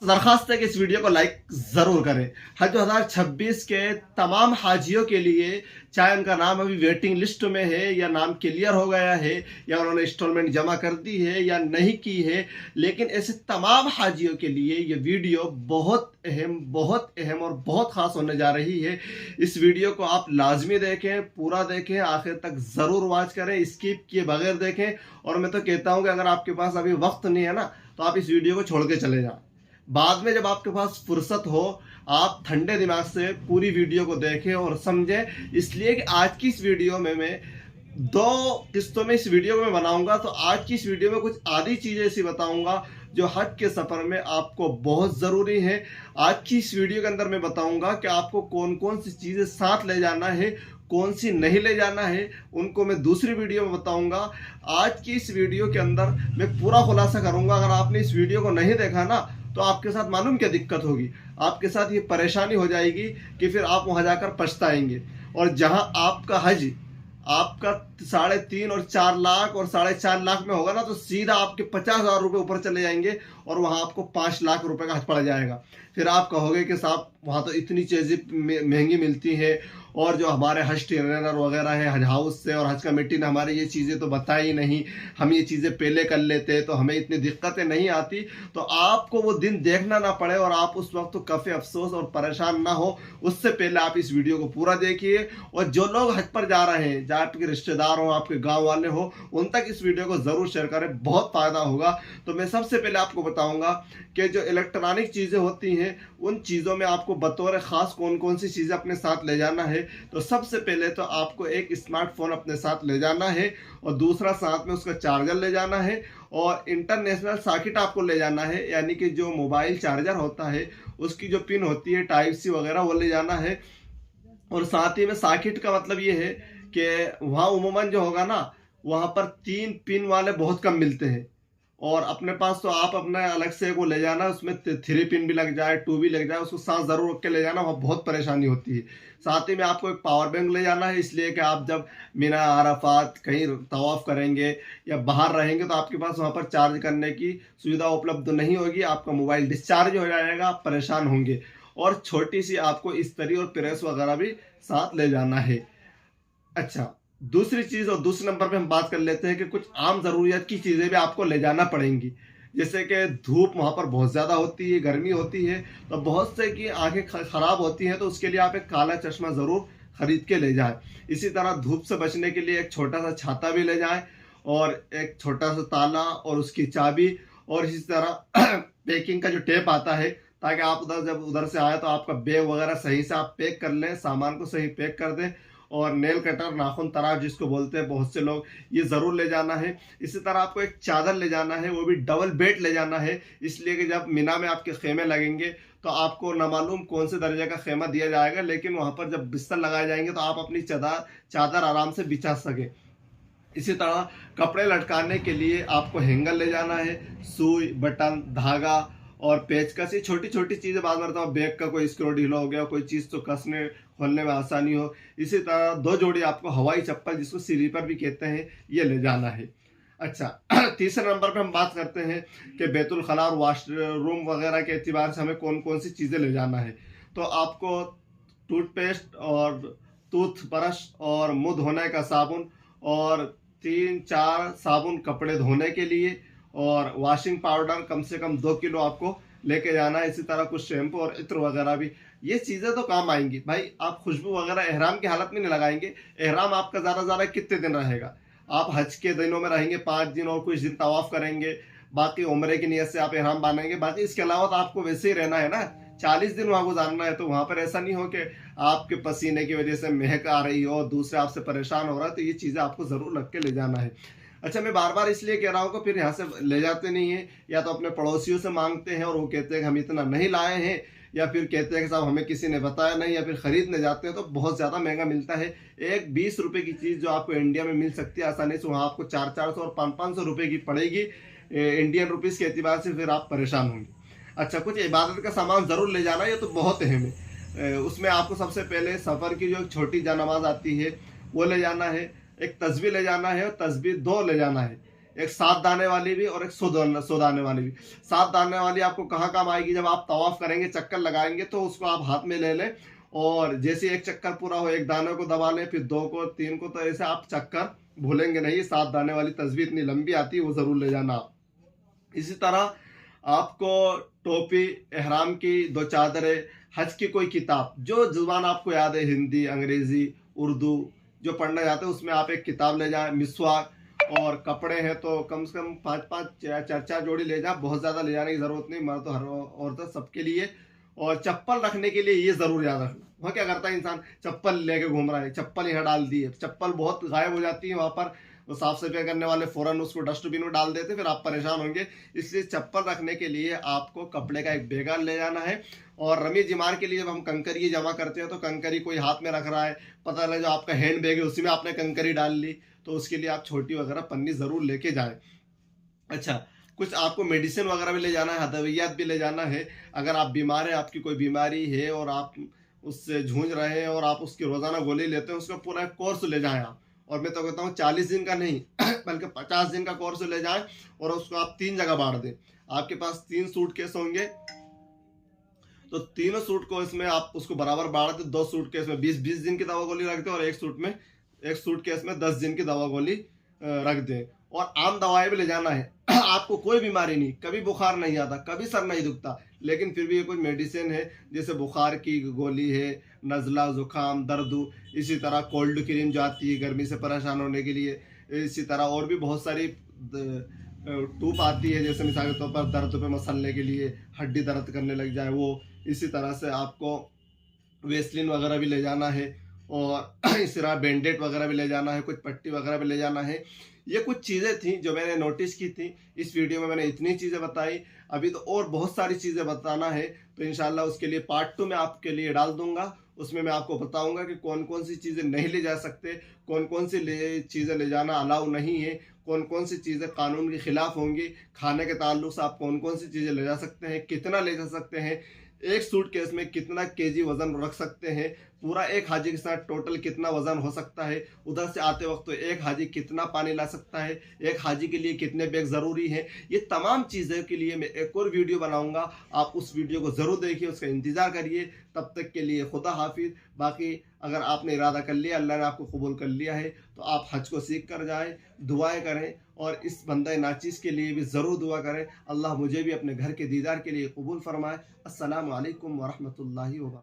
दरखास्त है कि इस वीडियो को लाइक ज़रूर करें। हज 2026 के तमाम हाजियों के लिए, चाहे उनका नाम अभी वेटिंग लिस्ट में है या नाम क्लियर हो गया है या उन्होंने इंस्टॉलमेंट जमा कर दी है या नहीं की है, लेकिन ऐसे तमाम हाजियों के लिए ये वीडियो बहुत अहम और बहुत ख़ास होने जा रही है। इस वीडियो को आप लाजमी देखें, पूरा देखें, आखिर तक ज़रूर वॉच करें, स्किप किए बगैर देखें। और मैं तो कहता हूँ कि अगर आपके पास अभी वक्त नहीं है ना, तो आप इस वीडियो को छोड़ के चले जाएं। बाद में जब आपके पास फुर्सत हो, आप ठंडे दिमाग से पूरी वीडियो को देखें और समझें। इसलिए कि आज की इस वीडियो में मैं 2 किस्तों में इस वीडियो को मैं बनाऊंगा। तो आज की इस वीडियो में कुछ आधी चीज़ें ऐसी बताऊंगा जो हज के सफ़र में आपको बहुत ज़रूरी है। आज की इस वीडियो के अंदर मैं बताऊंगा कि आपको कौन कौन सी चीज़ें साथ ले जाना है, कौन सी नहीं ले जाना है, उनको मैं दूसरी वीडियो में बताऊंगा। आज की इस वीडियो के अंदर मैं पूरा खुलासा करूंगा। अगर आपने इस वीडियो को नहीं देखा ना, तो आपके साथ मालूम क्या दिक्कत होगी, आपके साथ ये परेशानी हो जाएगी कि फिर आप वहां जाकर पछताएंगे। और जहां आपका हज आपका 3.5 और 4 लाख और 4.5 लाख में होगा ना, तो सीधा आपके 50,000 रुपये ऊपर चले जाएंगे और वहां आपको 5 लाख रुपए का हज पड़ जाएगा। फिर आप कहोगे कि साहब वहां तो इतनी चीज़ें महंगी मिलती है, और जो हमारे हज ट्रेनर वगैरह है हज हाउस से और हज कमेटी ने हमारे ये चीज़ें तो बताई नहीं, हम ये चीज़ें पहले कर लेते तो हमें इतनी दिक्कतें नहीं आती। तो आपको वो दिन देखना ना पड़े और आप उस वक्त तो काफ़ी अफसोस और परेशान ना हो, उससे पहले आप इस वीडियो को पूरा देखिए। और जो लोग हज पर जा रहे हैं, चाहे आपके रिश्तेदार हो, आपके गाँव वाले हो, उन तक इस वीडियो को ज़रूर शेयर करें, बहुत फ़ायदा होगा। तो मैं सबसे पहले आपको बताऊँगा कि जो इलेक्ट्रॉनिक चीज़ें होती हैं, उन चीज़ों में आपको बतौर ख़ास कौन कौन सी चीज़ें अपने साथ ले जाना है। तो सबसे पहले तो आपको एक स्मार्टफोन अपने साथ ले जाना है, और दूसरा साथ में उसका चार्जर ले जाना है, और इंटरनेशनल सॉकेट आपको ले जाना है, यानी कि जो मोबाइल चार्जर होता है उसकी जो पिन होती है टाइप सी वगैरह, वो ले जाना है। और साथ ही में सॉकेट का मतलब ये है कि वहाँ उमूमन जो होगा ना, वहाँ पर 3 पिन वाले बहुत कम मिलते हैं, और अपने पास तो आप अपना अलग से वो ले जाना, उसमें 3 पिन भी लग जाए, 2 भी लग जाए, उसको साथ ज़रूर रख के ले जाना, वहाँ बहुत परेशानी होती है। साथ ही में आपको एक पावर बैंक ले जाना है, इसलिए कि आप जब मिना, अराफात कहीं तवाफ़ करेंगे या बाहर रहेंगे तो आपके पास वहाँ पर चार्ज करने की सुविधा उपलब्ध नहीं होगी, आपका मोबाइल डिस्चार्ज हो जाएगा, आप परेशान होंगे। और छोटी सी आपको इस्त्री और प्रेस वगैरह भी साथ ले जाना है। अच्छा, दूसरी चीज़ और दूसरे नंबर पे हम बात कर लेते हैं कि कुछ आम ज़रूरियात की चीज़ें भी आपको ले जाना पड़ेंगी। जैसे कि धूप वहाँ पर बहुत ज़्यादा होती है, गर्मी होती है, तो बहुत से की आँखें ख़राब होती हैं, तो उसके लिए आप एक काला चश्मा ज़रूर ख़रीद के ले जाएँ। इसी तरह धूप से बचने के लिए एक छोटा-सा छाता भी ले जाएँ, और एक छोटा-सा ताला और उसकी चाबी, और इसी तरह पैकिंग का जो टेप आता है, ताकि आप जब उधर से आए तो आपका बैग वगैरह सही से आप पैक कर लें, सामान को सही पैक कर दें। और नेल कटर, नाखून तराश जिसको बोलते हैं बहुत से लोग, ये ज़रूर ले जाना है। इसी तरह आपको एक चादर ले जाना है, वो भी डबल बेड ले जाना है, इसलिए कि जब मिना में आपके खेमे लगेंगे तो आपको न मालूम कौन से दर्जे का खेमा दिया जाएगा, लेकिन वहाँ पर जब बिस्तर लगाए जाएंगे तो आप अपनी चादर आराम से बिछा सकें। इसी तरह कपड़े लटकाने के लिए आपको हैंगर ले जाना है, सुई, बटन, धागा और पेचकस, ये छोटी छोटी चीज़ें। बाद में बताता हूँ, बैग का कोई स्क्रू ढीला हो गया, कोई चीज़ तो कसने खोलने में आसानी हो। इसी तरह 2 जोड़ी आपको हवाई चप्पल, जिसको स्लीपर भी कहते हैं, ये ले जाना है। अच्छा, तीसरे नंबर पे हम बात करते हैं कि बैतुल खला और वॉशरूम वगैरह के एतबार से हमें कौन कौन सी चीज़ें ले जाना है। तो आपको टूथपेस्ट और टूथब्रश और मुंह धोने का साबुन और 3-4 साबुन कपड़े धोने के लिए, और वॉशिंग पाउडर कम से कम 2 किलो आपको लेके जाना है। इसी तरह कुछ शैम्पू और इत्र वगैरह भी, ये चीज़ें तो काम आएंगी। भाई आप खुशबू वगैरह एहराम की हालत में नहीं लगाएंगे। एहराम आपका ज़्यादा कितने दिन रहेगा? आप हज के दिनों में रहेंगे 5 दिन, और कुछ दिन तवाफ़ करेंगे, बाकी उम्रे की नीयत से आप एहराम बांधेंगे। बाकी इसके अलावा तो आपको वैसे ही रहना है ना, 40 दिन वहाँ गुजारना है। तो वहाँ पर ऐसा नहीं हो कि आपके पसीने की वजह से महक आ रही हो, दूसरे आपसे परेशान हो रहा है, तो ये चीज़ें आपको ज़रूर रख के ले जाना है। अच्छा, मैं बार बार इसलिए कह रहा हूँ कि फिर यहाँ से ले जाते नहीं हैं, या तो अपने पड़ोसियों से मांगते हैं और वो कहते हैं कि हम इतना नहीं लाए हैं, या फिर कहते हैं कि साहब हमें किसी ने बताया नहीं, या फिर ख़रीदने जाते हैं तो बहुत ज़्यादा महंगा मिलता है। एक 20 रुपये की चीज़ जो आपको इंडिया में मिल सकती है आसानी से, वहाँ आपको 400 और 500 रुपये की पड़ेगी इंडियन रुपीज़ के एतबार से, फिर आप परेशान होंगे। अच्छा, कुछ इबादत का सामान ज़रूर ले जाना, ये तो बहुत अहम है। उसमें आपको सबसे पहले सफ़र की जो छोटी नमाज आती है वो ले जाना है, एक तस्बीह ले जाना है, और तस्बीह 2 ले जाना है। एक 7 दाने वाली भी और एक 100 दाने वाली भी। 7 दाने वाली आपको कहाँ काम आएगी, जब आप तवाफ करेंगे, चक्कर लगाएंगे तो उसको आप हाथ में ले लें और जैसे एक चक्कर पूरा हो एक दाने को दबा लें, फिर 2 को 3 को, तो ऐसे आप चक्कर भूलेंगे नहीं। 7 दाने वाली तस्बीह इतनी लंबी आती है, वो ज़रूर ले जाना आप। इसी तरह आपको टोपी, एहराम की 2 चादरें, हज की कोई किताब, जो ज़ुबान आपको याद है, हिंदी, अंग्रेज़ी, उर्दू जो पढ़ना चाहते हैं उसमें आप एक किताब ले जाएं। मिसवाक और कपड़े हैं तो कम से कम 5-5 या 4-4 जोड़ी ले जाएं, बहुत ज़्यादा ले जाने की ज़रूरत नहीं, मर्द तो हर औरत सबके लिए। और चप्पल रखने के लिए ये ज़रूर याद रखना। वह क्या करता है इंसान, चप्पल लेके घूम रहा है, चप्पल यहाँ डाल दी है, चप्पल बहुत गायब हो जाती है वहाँ पर, वो साफ सफाई करने वाले फ़ौरन उसको डस्टबिन में डाल देते, फिर आप परेशान होंगे। इसलिए चप्पल रखने के लिए आपको कपड़े का एक बैग ले जाना है। और रमी जिमार के लिए जब हम कंकरी जमा करते हैं तो कंकरी कोई हाथ में रख रहा है, पता लगे जो आपका हैंड बैग है उसी में आपने कंकरी डाल ली, तो उसके लिए आप छोटी वगैरह पन्नी ज़रूर लेके जाएं। अच्छा, कुछ आपको मेडिसिन वगैरह भी ले जाना है, हदवियात भी ले जाना है। अगर आप बीमार हैं, आपकी कोई बीमारी है और आप उससे जूझ रहे हैं और आप उसकी रोज़ाना गोली लेते हैं, उसका पूरा कोर्स ले जाएं आप। और मैं तो कहता हूँ 40 दिन का नहीं बल्कि 50 दिन का कोर्स ले जाएं और उसको आप 3 जगह बांट दें। आपके पास 3 सूटकेस होंगे तो तीनों सूट को इसमें आप उसको बराबर बांट दें। 2 सूटकेस में 20-20 दिन की दवा गोली रख दें और एक सूटकेस में 10 दिन की दवा गोली रख दें। और आम दवाएं भी ले जाना है। आपको कोई बीमारी नहीं, कभी बुखार नहीं आता, कभी सर नहीं दुखता, लेकिन फिर भी ये कोई मेडिसिन है, जैसे बुखार की गोली है, नज़ला, ज़ुकाम, दर्द, इसी तरह कोल्ड क्रीम जो आती है गर्मी से परेशान होने के लिए, इसी तरह और भी बहुत सारी टूप आती है, जैसे मिसाल के तौर पर दर्द पे मसलने के लिए, हड्डी दर्द करने लग जाए वो। इसी तरह से आपको वेस्लिन वगैरह भी ले जाना है और इस तरह बैंडेड वगैरह भी ले जाना है, कुछ पट्टी वगैरह भी ले जाना है। ये कुछ चीज़ें थी जो मैंने नोटिस की थी। इस वीडियो में मैंने इतनी चीज़ें बताई, अभी तो और बहुत सारी चीज़ें बताना है, तो इंशाल्लाह उसके लिए पार्ट 2 मैं आपके लिए डाल दूंगा। उसमें मैं आपको बताऊंगा कि कौन कौन सी चीज़ें नहीं ले जा सकते, कौन कौन सी चीज़ें ले जाना अलाउ नहीं है, कौन कौन सी चीज़ें कानून के खिलाफ होंगी, खाने के ताल्लुक से आप कौन कौन सी चीज़ें ले जा सकते हैं, कितना ले जा सकते हैं, एक सूटकेस में कितना केजी वजन रख सकते हैं, पूरा एक हाजी के साथ टोटल कितना वजन हो सकता है, उधर से आते वक्त तो एक हाजी कितना पानी ला सकता है, एक हाजी के लिए कितने बैग ज़रूरी है। ये तमाम चीज़ों के लिए मैं एक और वीडियो बनाऊंगा, आप उस वीडियो को ज़रूर देखिए, उसका इंतज़ार करिए। तब तक के लिए खुदा हाफिज़। बाकी अगर आपने इरादा कर लिया, अल्लाह ने आपको कबूल कर लिया है, तो आप हज को सीख कर जाएँ, दुआएँ करें और इस बंदे नाचीज़ के लिए भी ज़रूर दुआ करें। अल्लाह मुझे भी अपने घर के दीदार के लिए कबूल फरमाए। अस्सलामु अलैकुम व रहमतुल्लाहि व बरकातहू।